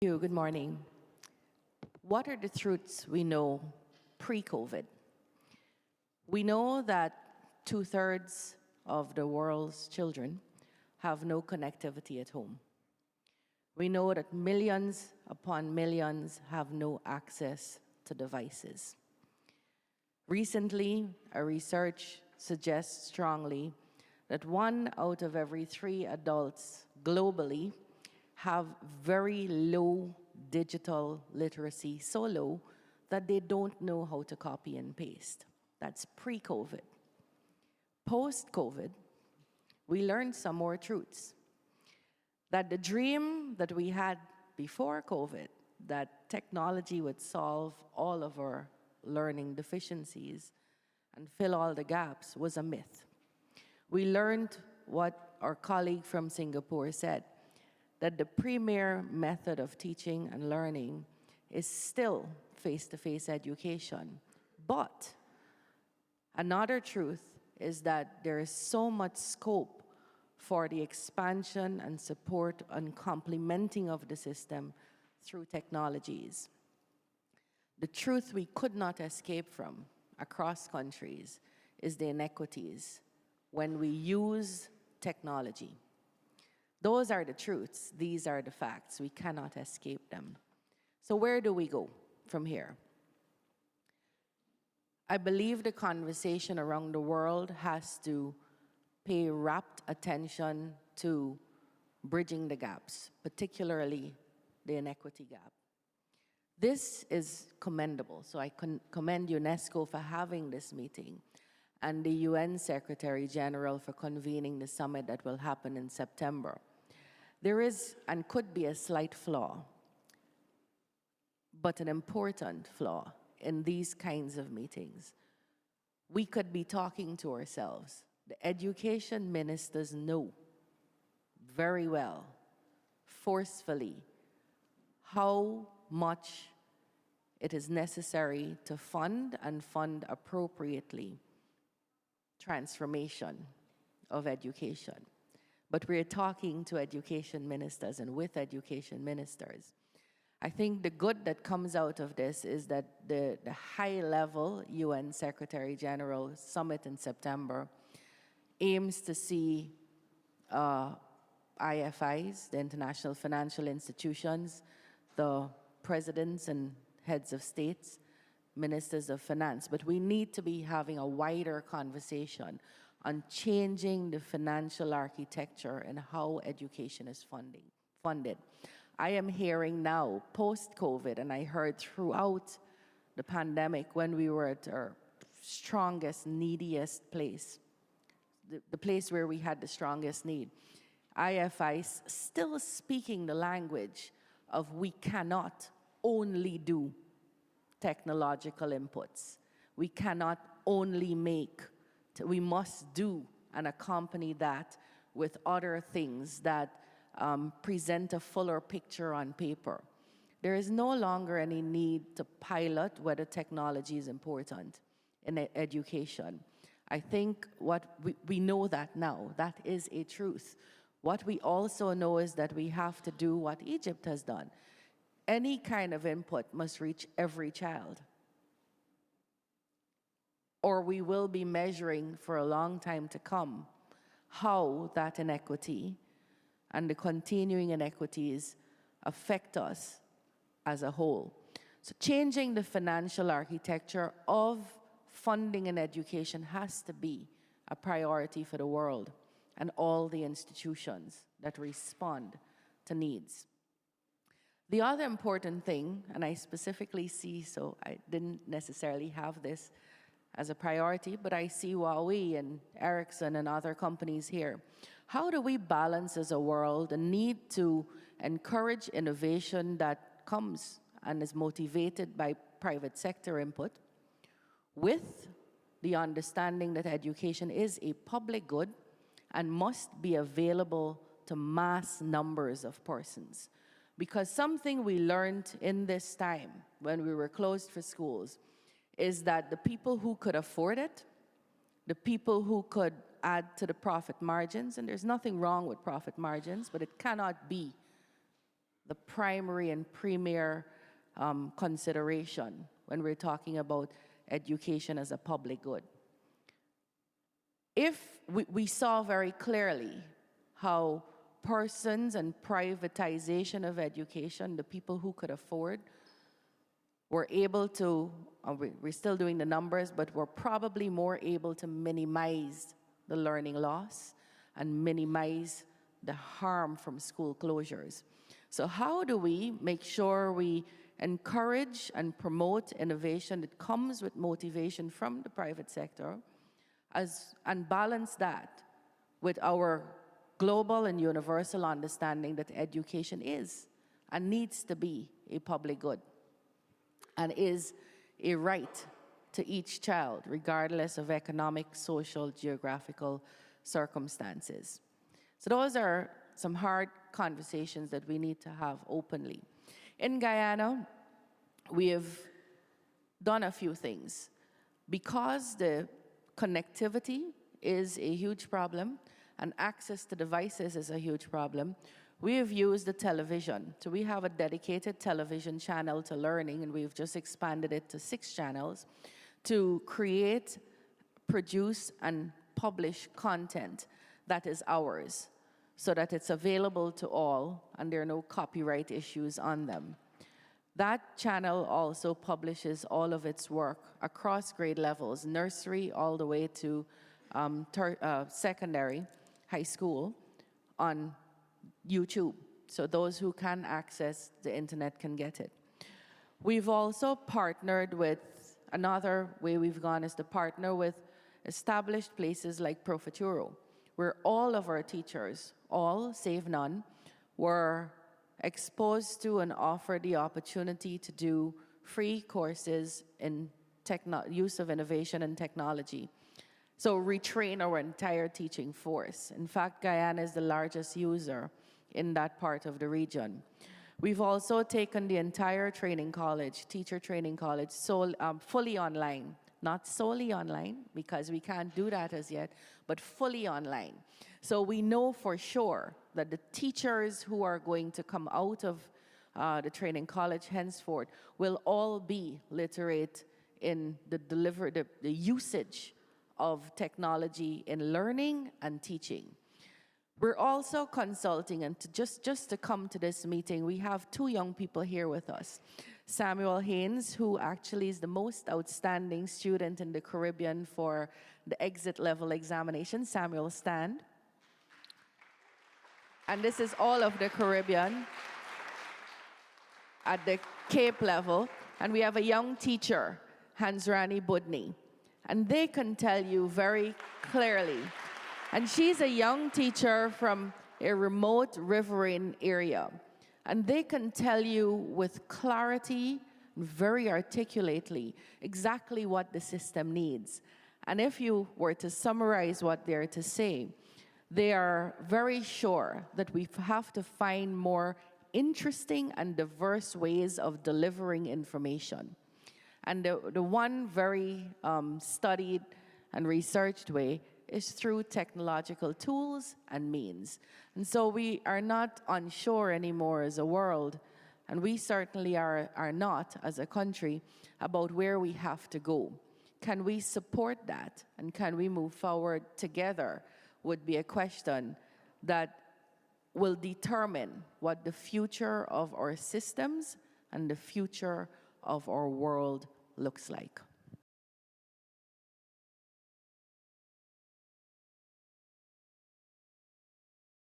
Good morning. What are the truths we know pre-COVID? We know that two-thirds of the world's children have no connectivity at home. We know that millions upon millions have no access to devices. Recently, a research suggests strongly that 1 out of every 3 adults globally have very low digital literacy, so low that they don't know how to copy and paste. That's pre-COVID. Post-COVID, we learned some more truths. That the dream that we had before COVID, that technology would solve all of our learning deficiencies and fill all the gaps, was a myth. We learned what our colleague from Singapore said, that the premier method of teaching and learning is still face-to-face education. But another truth is that there is so much scope for the expansion and support and complementing of the system through technologies. The truth we could not escape from across countries is the inequities when we use technology. Those are the truths. These are the facts. We cannot escape them. So where do we go from here? I believe the conversation around the world has to pay rapt attention to bridging the gaps, particularly the inequity gap. This is commendable, so I commend UNESCO for having this meeting and the UN Secretary General for convening the summit that will happen in September. There is and could be a slight flaw, but an important flaw in these kinds of meetings. We could be talking to ourselves. The education ministers know very well, forcefully, how much it is necessary to fund and fund appropriately transformation of education. But we're talking to education ministers and with education ministers. I think the good that comes out of this is that the high-level UN Secretary General Summit in September aims to see IFIs, the international financial institutions, the presidents and heads of states, ministers of finance. But we need to be having a wider conversation on changing the financial architecture and how education is funded. I am hearing now, post-COVID, and I heard throughout the pandemic when we were at our strongest, neediest place, the place where we had the strongest need, IFIs still speaking the language of we cannot only do technological inputs. We cannot only make, we must do and accompany that with other things that present a fuller picture on paper. There is no longer any need to pilot whether technology is important in education. I think what we know that now, that is a truth. What we also know is that we have to do what Egypt has done. Any kind of input must reach every child, or we will be measuring for a long time to come how that inequity and the continuing inequities affect us as a whole. So changing the financial architecture of funding in education has to be a priority for the world and all the institutions that respond to needs. The other important thing, and I specifically see, so I didn't necessarily have this as a priority, but I see Huawei and Ericsson and other companies here. How do we balance as a world the need to encourage innovation that comes and is motivated by private sector input with the understanding that education is a public good and must be available to mass numbers of persons? Because something we learned in this time when we were closed for schools is that the people who could afford it, the people who could add to the profit margins, and there's nothing wrong with profit margins, but it cannot be the primary and premier consideration when we're talking about education as a public good. If we saw very clearly how persons and privatization of education, the people who could afford, were able to, we're still doing the numbers, but we're probably more able to minimize the learning loss and minimize the harm from school closures. So how do we make sure we encourage and promote innovation that comes with motivation from the private sector, and balance that with our global and universal understanding that education is and needs to be a public good and is a right to each child, regardless of economic, social, geographical circumstances. So those are some hard conversations that we need to have openly. In Guyana, we have done a few things. Because the connectivity is a huge problem and access to devices is a huge problem, we have used the television. So we have a dedicated television channel to learning, and we've just expanded it to 6 channels to create, produce, and publish content that is ours, so that it's available to all and there are no copyright issues on them. That channel also publishes all of its work across grade levels, nursery all the way to secondary, high school, on YouTube. So those who can access the internet can get it. We've also partnered with, another way we've gone is to partner with established places like Pro Futuro, where all of our teachers, all save none, were exposed to and offered the opportunity to do free courses in use of innovation and technology. So retrain our entire teaching force. In fact, Guyana is the largest user in that part of the region. We've also taken the entire training college, teacher training college, fully online. Not solely online, because we can't do that as yet, but fully online. So we know for sure that the teachers who are going to come out of the training college henceforth will all be literate in the usage of technology in learning and teaching. We're also consulting, and just to come to this meeting, we have 2 young people here with us. Samuel Haynes, who actually is the most outstanding student in the Caribbean for the exit level examination. Samuel, stand. And this is all of the Caribbean at the Cape level. And we have a young teacher, Hansrani Budni. And they can tell you very clearly. And she's a young teacher from a remote riverine area. And they can tell you with clarity, very articulately, exactly what the system needs. And if you were to summarize what they're to say, they are very sure that we have to find more interesting and diverse ways of delivering information. And the one very studied and researched way is through technological tools and means. And so we are not unsure anymore as a world, and we certainly are not as a country, about where we have to go. Can we support that, and can we move forward together, would be a question that will determine what the future of our systems and the future of our world looks like.